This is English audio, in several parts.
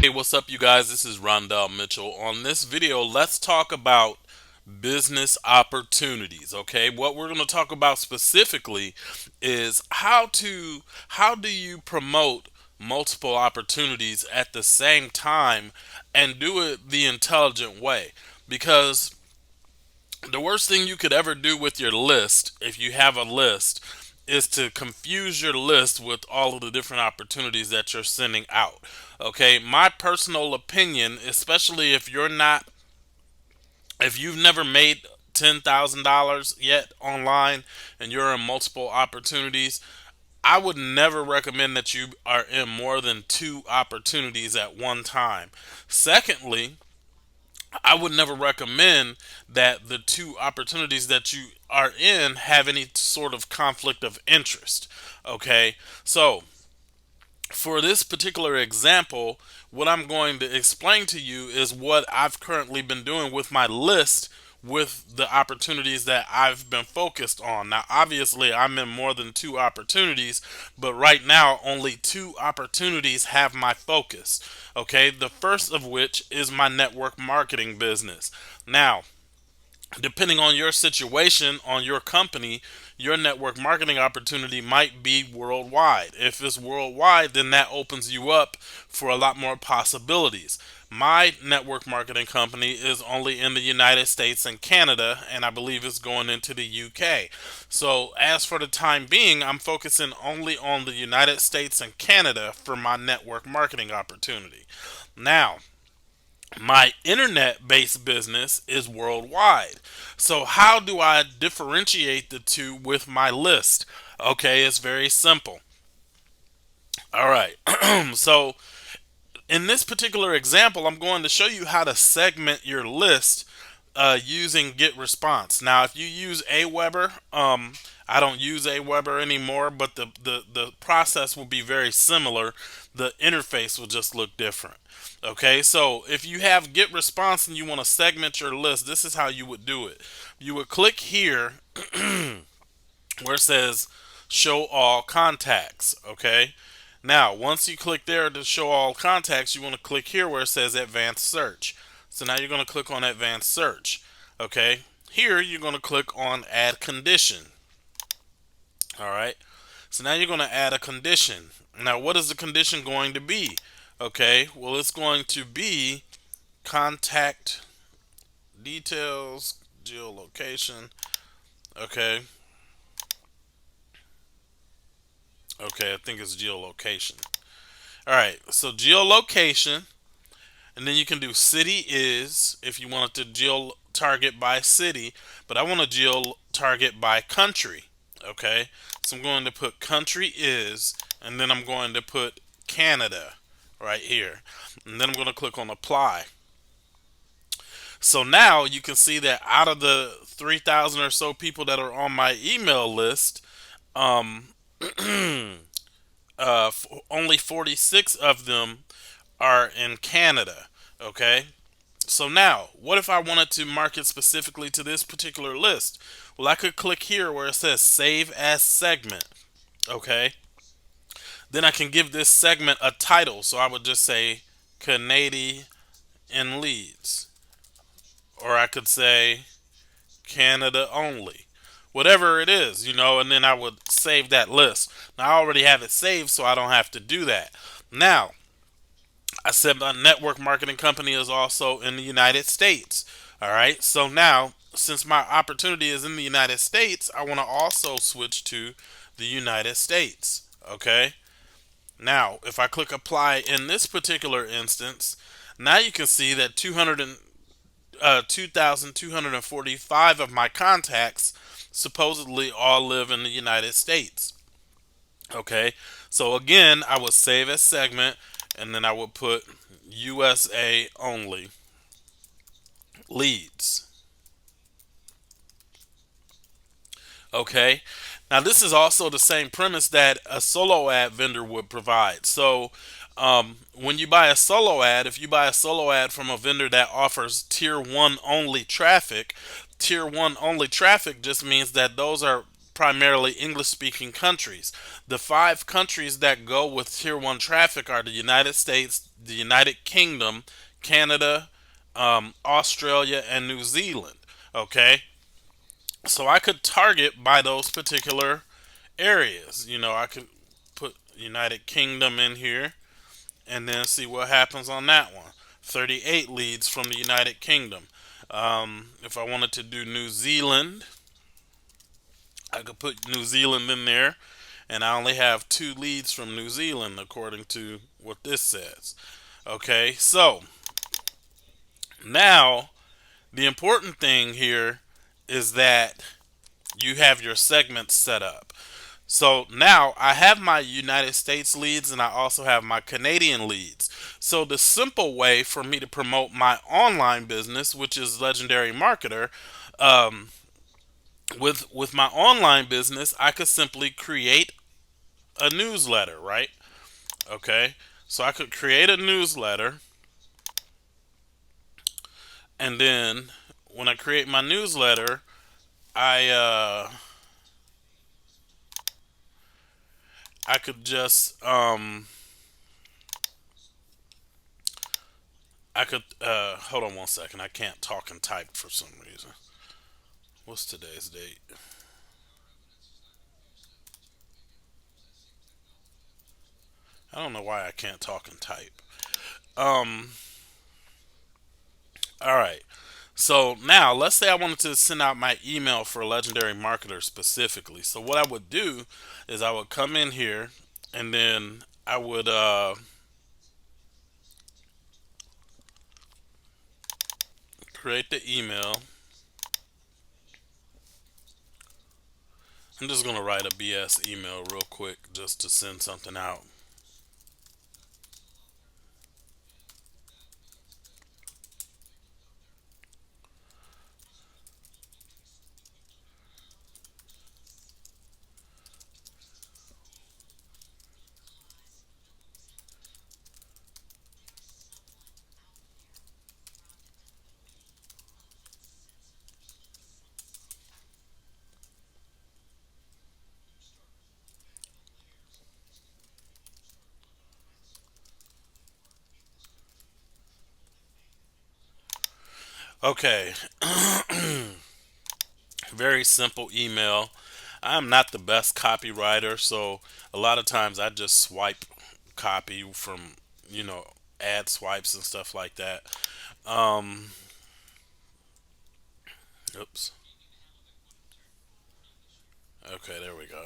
Hey, what's up, you guys? This is Rondell Mitchell. On this video, let's talk about business opportunities. Okay, what we're going to talk about specifically is how do you promote multiple opportunities at the same time and do it the intelligent way. Because the worst thing you could ever do with your list, if you have a list, is to confuse your list with all of the different opportunities that you're sending out. Okay, my personal opinion, especially if you've never made $10,000 yet online and you're in multiple opportunities, I would never recommend that you are in more than two opportunities at one time. Secondly, I would never recommend that the two opportunities that you are in have any sort of conflict of interest. Okay, so for this particular example, what I'm going to explain to you is what I've currently been doing with my list with the opportunities that I've been focused on. Now, obviously, I'm in more than two opportunities, but right now, only two opportunities have my focus. Okay, the first of which is my network marketing business. Now, depending on your situation, on your company, your network marketing opportunity might be worldwide. If it's worldwide, then that opens you up for a lot more possibilities. My network marketing company is only in the United States and Canada, and I believe it's going into the UK. So, as for the time being, I'm focusing only on the United States and Canada for my network marketing opportunity. Now, my internet based business is worldwide. So, how do I differentiate the two with my list? Okay, it's very simple. All right. So, in this particular example, I'm going to show you how to segment your list using GetResponse. Now, if you use Aweber, I don't use Aweber anymore, but the process will be very similar. The interface will just look different. Okay, so if you have GetResponse and you want to segment your list, this is how you would do it. You would click here where it says show all contacts. Okay, now once you click there to show all contacts, you want to click here where it says advanced search. So now you're going to click on advanced search. Okay, here you're going to click on add condition. All right, so now you're going to add a condition. Now, what is the condition going to be? Okay, well, it's going to be contact details, geolocation. Okay, okay, I think it's geolocation. All right, so geolocation, and then you can do city is if you want it to geo target by city, but I want to geo target by country. Okay, so I'm going to put country is, and then I'm going to put Canada right here, and then I'm going to click on apply. So now you can see that out of the 3,000 or so people that are on my email list, um, only 46 of them are in Canada. Okay, so now what if I wanted to market specifically to this particular list? Well, I could click here where it says save as segment. Okay, then I can give this segment a title. So I would just say Canadian leads, or I could say Canada only. Whatever it is, and then I would save that list. Now I already have it saved, so I don't have to do that. Now, I said my network marketing company is also in the United States. All right, so now since my opportunity is in the United States, I want to also switch to the United States. Okay, now if I click apply in this particular instance, now you can see that 2,245 of my contacts supposedly all live in the United States. Okay, so again, I would save as segment, and then I would put USA only leads. Okay, now this is also the same premise that a solo ad vendor would provide. So when you buy a solo ad, if you buy a solo ad from a vendor that offers tier 1 only traffic just means that those are primarily English speaking countries. The five countries that go with tier one traffic are the United States, the United Kingdom, Canada, Australia, and New Zealand. Okay, so I could target by those particular areas. I could put United Kingdom in here and then see what happens on that one. 38 leads from the United Kingdom. If I wanted to do New Zealand, I could put New Zealand in there, and I only have two leads from New Zealand according to what this says. Okay, so now the important thing here is that you have your segments set up. So now I have my United States leads and I also have my Canadian leads. So the simple way for me to promote my online business, which is Legendary Marketer, um, with my online business, I could simply create a newsletter, right? Okay, so I could create a newsletter, and then when I create my newsletter, I I could just I could hold on one second. I can't talk and type for some reason. What's today's date? I don't know why I can't talk and type. Um, all right. So now, let's say I wanted to send out my email for Legendary Marketer specifically. So what I would do is I would come in here, and then I would create the email. I'm just gonna write a BS email real quick just to send something out. Okay, very simple email. I'm not the best copywriter, so a lot of times I just swipe copy from, you know, ad swipes and stuff like that. Um, oops. Okay, there we go.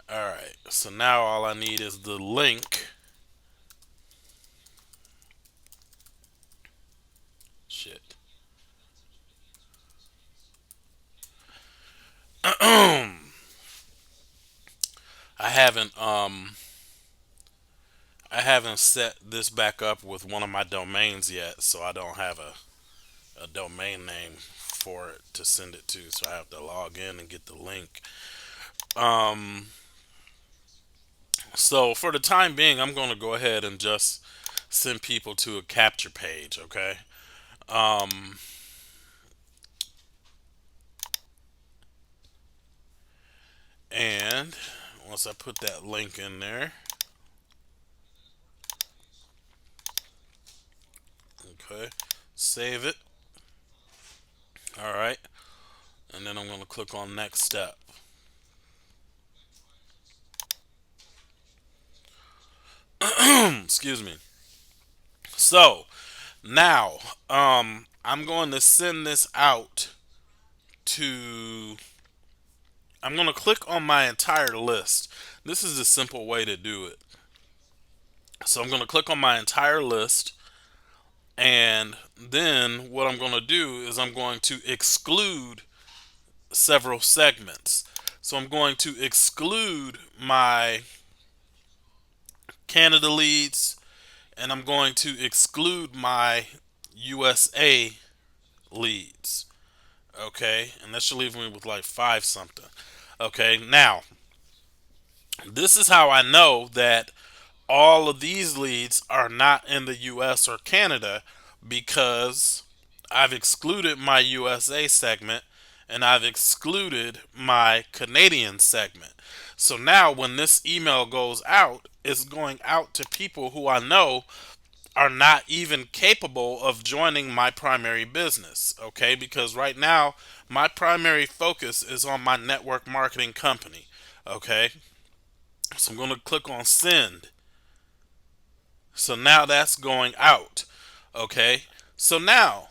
All right, so now all I need is the link. Shit. I haven't I haven't set this back up with one of my domains yet, so I don't have a domain name for it to send it to. So I have to log in and get the link. Um, so for the time being, I'm going to go ahead and just send people to a capture page. Okay. Um, and once I put that link in there, okay, save it. All right, and then I'm going to click on next step. Excuse me. So now, I'm going to send this out to. I'm going to click on my entire list. This is a simple way to do it. So I'm going to click on my entire list, and then what I'm going to do is I'm going to exclude several segments. So I'm going to exclude my Canada leads, and I'm going to exclude my USA leads. Okay, and that should leave me with like five something. Okay, now this is how I know that all of these leads are not in the US or Canada, because I've excluded my USA segment and I've excluded my Canadian segment. So now when this email goes out, it's going out to people who I know are not even capable of joining my primary business. Okay, because right now my primary focus is on my network marketing company. Okay, so I'm going to click on send. So now that's going out. Okay, so now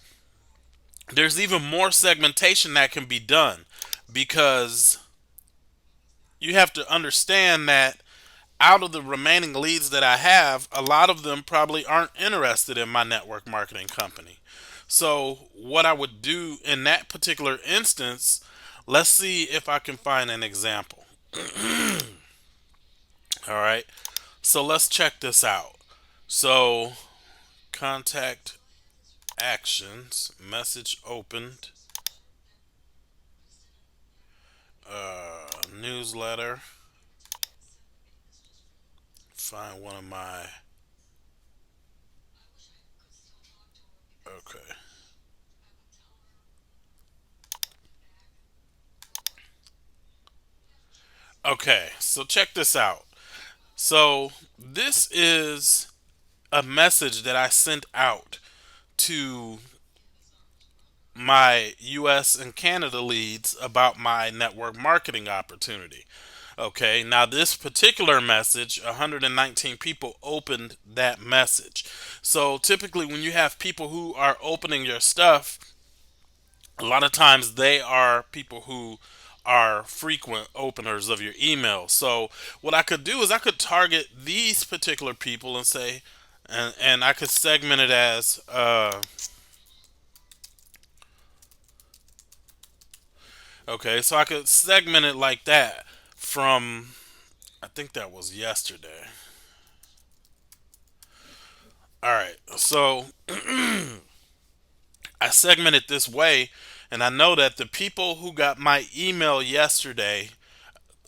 there's even more segmentation that can be done, because you have to understand that out of the remaining leads that I have, a lot of them probably aren't interested in my network marketing company. So, what I would do in that particular instance, let's see if I can find an example. All right. So, let's check this out. So, contact actions, message opened, newsletter, find one of my. Okay. Okay, so check this out. So, this is a message that I sent out to my US and Canada leads about my network marketing opportunity. Okay, now this particular message, 119 people opened that message. So typically, when you have people who are opening your stuff, a lot of times they are people who are frequent openers of your email. So what I could do is I could target these particular people and say, and I could segment it as okay, so I could segment it like that from, I think that was yesterday. All right, so I segment it this way, and I know that the people who got my email yesterday,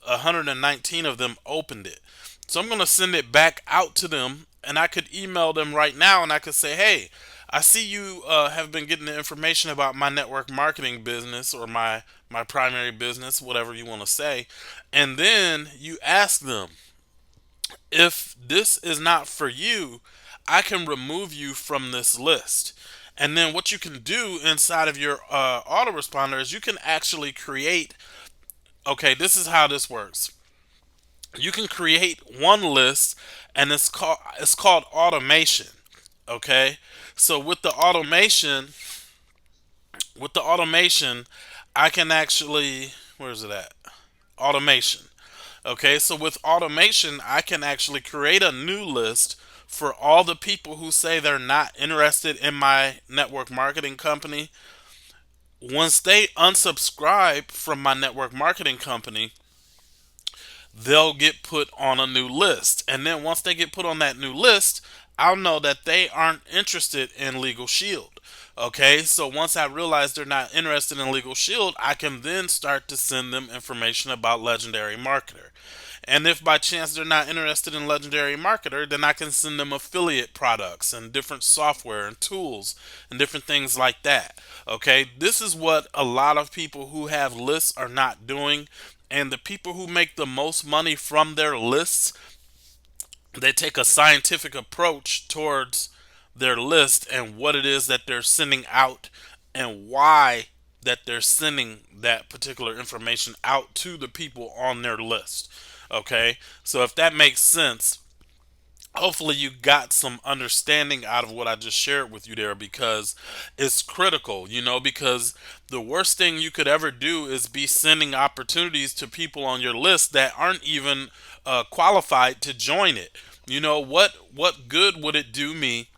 119 of them opened it. So I'm going to send it back out to them, and I could email them right now, and I could say, hey, I see you have been getting the information about my network marketing business, or my primary business, whatever you want to say. And then you ask them, if this is not for you, I can remove you from this list. And then what you can do inside of your autoresponder is you can actually create. Okay, this is how this works. You can create one list, and it's called automation. Okay, so with the automation, I can actually, where is it at? Automation. Okay, so with automation, I can actually create a new list for all the people who say they're not interested in my network marketing company. Once they unsubscribe from my network marketing company, they'll get put on a new list. And then once they get put on that new list, I'll know that they aren't interested in Legal Shield. Okay, so once I realize they're not interested in Legal Shield, I can then start to send them information about Legendary Marketer. And if by chance they're not interested in Legendary Marketer, then I can send them affiliate products and different software and tools and different things like that. Okay, this is what a lot of people who have lists are not doing. And the people who make the most money from their lists, they take a scientific approach towards their list and what it is that they're sending out, and why that they're sending that particular information out to the people on their list. Okay, so if that makes sense, hopefully you got some understanding out of what I just shared with you there, because it's critical, because the worst thing you could ever do is be sending opportunities to people on your list that aren't even qualified to join it. What good would it do me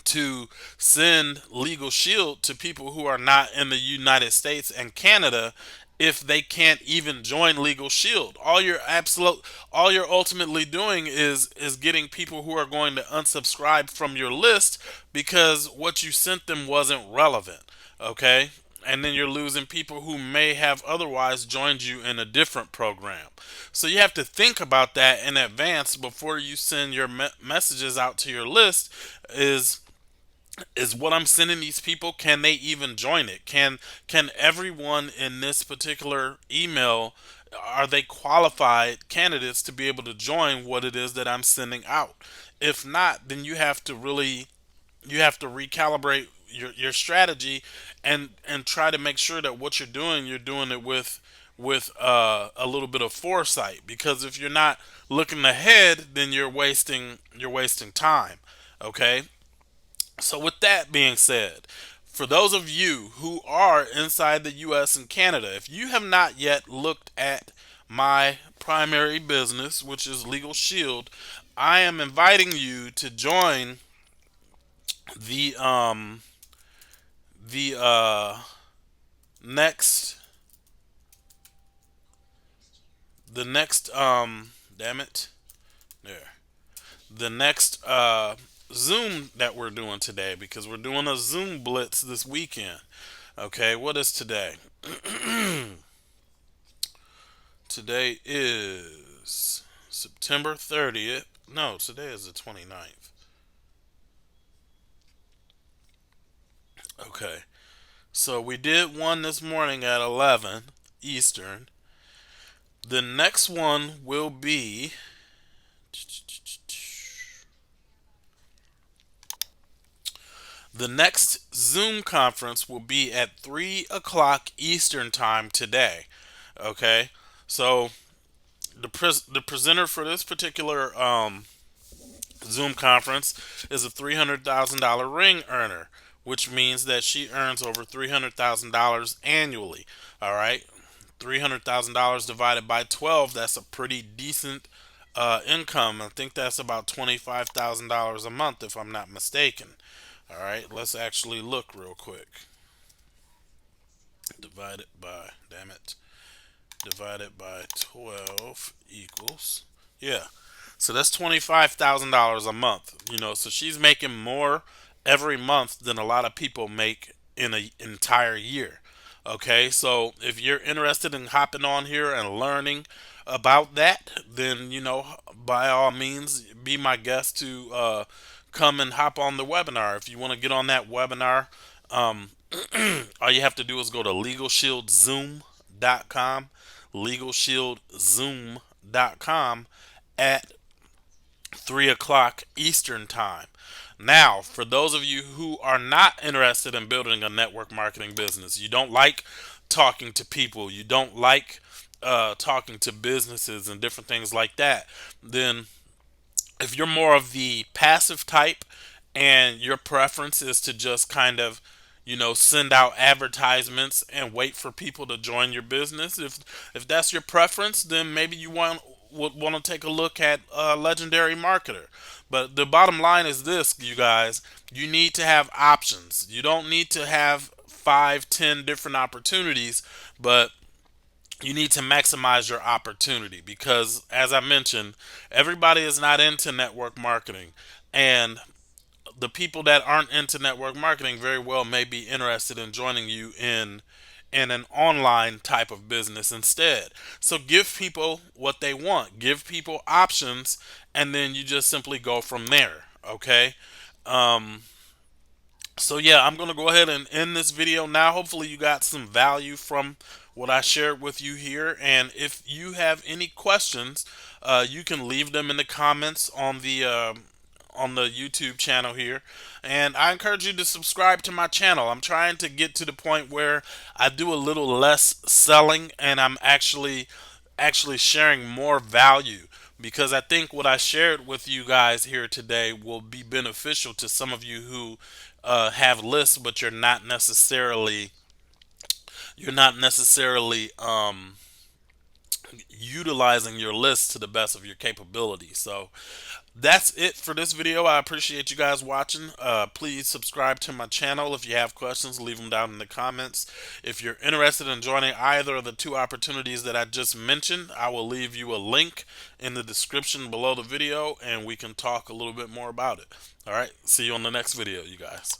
to send Legal Shield to people who are not in the United States and Canada if they can't even join Legal Shield? All you're ultimately doing is getting people who are going to unsubscribe from your list because what you sent them wasn't relevant. Okay? And then you're losing people who may have otherwise joined you in a different program. So you have to think about that in advance before you send your messages out to your list. Is is what I'm sending these people, can they even join it? Can everyone in this particular email, are they qualified candidates to be able to join what it is that I'm sending out? If not, then you have to recalibrate your strategy and try to make sure that what you're doing it with a little bit of foresight, because if you're not looking ahead, then you're wasting time. Okay, so with that being said, for those of you who are inside the US and Canada, if you have not yet looked at my primary business, which is Legal Shield, I am inviting you to join the um the next the next damn it there the next Zoom that we're doing today, because we're doing a Zoom Blitz this weekend. Okay, what is today? Today is September 30th. No, today is the 29th. Okay, so we did one this morning at 11 Eastern. The next one will be the next Zoom conference will be at 3 o'clock Eastern time today. Okay, so the presenter for this particular Zoom conference is a $300,000 ring earner, which means that she earns over $300,000 annually. All right, $300,000 divided by 12, that's a pretty decent income. I think that's about $25,000 a month, if I'm not mistaken. All right, let's actually look real quick. Divided by, damn it, divided by 12 equals, yeah. So that's $25,000 a month. So she's making more every month than a lot of people make in an entire year. Okay, so if you're interested in hopping on here and learning about that, then by all means, be my guest to come and hop on the webinar. If you want to get on that webinar, um, all you have to do is go to LegalShieldZoom.com, LegalShieldZoom.com at 3 o'clock Eastern Time. Now, for those of you who are not interested in building a network marketing business, you don't like talking to people, you don't like talking to businesses and different things like that, then if you're more of the passive type and your preference is to just kind of send out advertisements and wait for people to join your business, if that's your preference, then maybe you would want to take a look at Legendary Marketer. But the bottom line is this, you guys: you need to have options. You don't need to have 5, 10 different opportunities, but you need to maximize your opportunity, because as I mentioned, everybody is not into network marketing, and the people that aren't into network marketing very well may be interested in joining you in an online type of business instead. So give people what they want, give people options, and then you just simply go from there. Okay. So yeah, I'm gonna go ahead and end this video now. Hopefully you got some value from what I shared with you here, and if you have any questions, you can leave them in the comments on the YouTube channel here. And I encourage you to subscribe to my channel. I'm trying to get to the point where I do a little less selling and I'm actually sharing more value, because I think what I shared with you guys here today will be beneficial to some of you who have lists, but you're not necessarily utilizing your list to the best of your capability. So that's it for this video. I appreciate you guys watching. Please subscribe to my channel. If you have questions, leave them down in the comments. If you're interested in joining either of the two opportunities that I just mentioned, I will leave you a link in the description below the video and we can talk a little bit more about it. All right, see you on the next video, you guys.